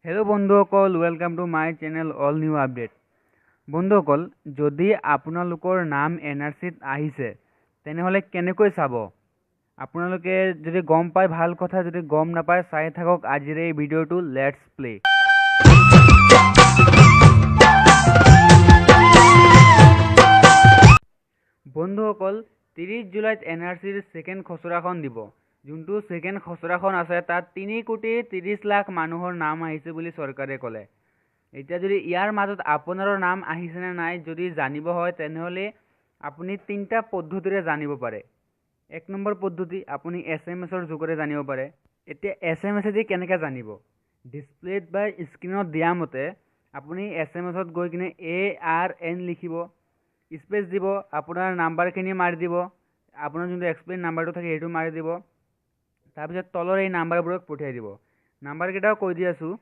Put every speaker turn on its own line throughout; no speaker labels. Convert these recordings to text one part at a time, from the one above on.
Hello' বন্ধুসকল, welcome to my channel all new update. বন্ধুসকল, যদি আপোনালোকৰ নাম NRCত আহিছে তেনেহ'লে কেনেকৈ চাব? আপোনালোকে যদি গম পায় ভাল কথা, যদি গম নাপায় চাই থাকক আজিৰ এই ভিডিঅ'টো। Let's play. বন্ধুসকল, 30 জুলাইত NRCৰ ছেকেণ্ড খচৰাখন দিব। যোনটো ছেকেণ্ড খচৰাখন আছে তাত 3,30,00,000 মানুহৰ নাম আহিছে বুলি চৰকাৰে ক'লে। এতিয়া যদি ইয়াৰ মাজত আপোনাৰো নাম আহিছেনে নাই যদি জানিব হয় তেনেহ'লে আপুনি 3টা পদ্ধতিৰে জানিব পাৰে। 1 নম্বৰ পদ্ধতি, আপুনি SMS-ৰ যোগেৰে জানিব পাৰে। এতিয়া SMS দি কেনেকৈ জানিব? ডিছপ্লেত বা স্ক্ৰীণত দিয়া মতে আপুনি SMS-ত গৈ কিনে ARN লিখিব, স্পেচ দিব, আপোনাৰ নাম্বাৰখিনি মাৰি দিব, আপোনাৰ যোনটো এক্সপ্লেইন নাম্বাৰটো থাকে সেইটো মাৰি দিব, তাৰপিছত তলৰ এই নাম্বাৰবোৰক পঠিয়াই দিব। নাম্বাৰকেইটাও কৈ দি আছোঁ,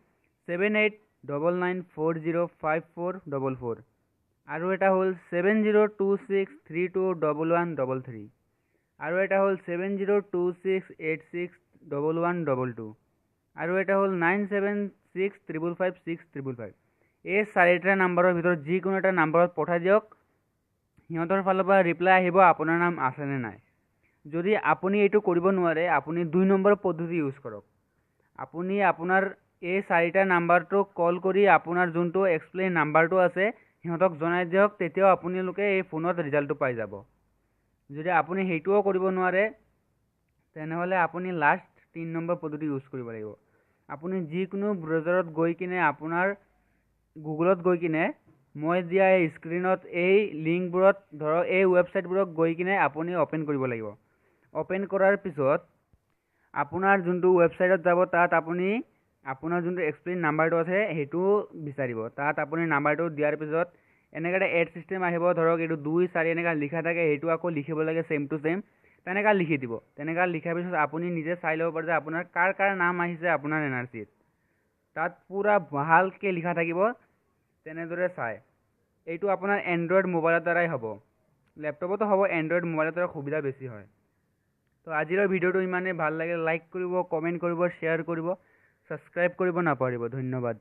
7899405444, আৰু এটা হ'ল 7026321133, আৰু এটা হ'ল 7026861122, আৰু এটা হ'ল 9765555655। এই 4টা নাম্বাৰৰ ভিতৰত যিকোনো এটা নাম্বাৰত পঠাই দিয়ক। সিহঁতৰ ফালৰ পৰা ৰিপ্লাই আহিব আপোনাৰ নাম আছেনে নাই। যদি আপুনি এইটো কৰিব নোৱাৰে আপুনি 2 নম্বৰ পদ্ধতি ইউজ কৰক। আপুনি আপোনাৰ এই 4টা নাম্বাৰটোক কল কৰি আপোনাৰ যোনটো এক্সপ্লেইন নাম্বাৰটো আছে সিহঁতক জনাই দিয়ক, তেতিয়াও আপোনালোকে এই ফোনত ৰিজাল্টটো পাই যাব। যদি আপুনি সেইটোও কৰিব নোৱাৰে তেনেহ'লে আপুনি লাষ্ট 3 নম্বৰ পদ্ধতি ইউজ কৰিব লাগিব। আপুনি যিকোনো ব্ৰাউজাৰত গৈ কিনে আপোনাৰ গুগলত গৈ কিনে মই দিয়া এই স্ক্ৰীণত এই লিংকবোৰত ধৰক এই ৱেবছাইটবোৰক গৈ কিনে আপুনি অ'পেন কৰিব লাগিব। অ'পেন কৰাৰ পিছত আপোনাৰ যোনটো ৱেবছাইটত যাব তাত আপুনি আপোনাৰ যোনটো এক্সপ্লেইন নাম্বাৰটো আছে সেইটো বিচাৰিব। তাত আপুনি নাম্বাৰটো দিয়াৰ পিছত এনেকৈ এটা এড ছিষ্টেম আহিব, ধৰক এইটো 2 4 এনেকৈ লিখা থাকে, সেইটো আকৌ লিখিব লাগে ছেম টু ছেম, তেনেকৈ লিখি দিব। তেনেকৈ লিখাৰ পিছত আপুনি নিজে চাই ল'ব পাৰে যে আপোনাৰ কাৰ নাম আহিছে আপোনাৰ NRCত। তাত পূৰা ভালকৈ লিখা থাকিব, তেনেদৰে চাই। এইটো আপোনাৰ এণ্ড্ৰইড মোবাইলৰ দ্বাৰাই হ'ব, লেপটপতো হ'ব, এণ্ড্ৰইড মোবাইলৰ দ্বাৰা সুবিধা বেছি হয়। তো আজিৰ ভিডিঅ'টো ইমানেই। ভাল লাগে লাইক কৰিব, কমেণ্ট কৰিব, শ্বেয়াৰ কৰিব, ছাবস্ক্ৰাইব কৰিব নাপাহৰিব। ধন্যবাদ।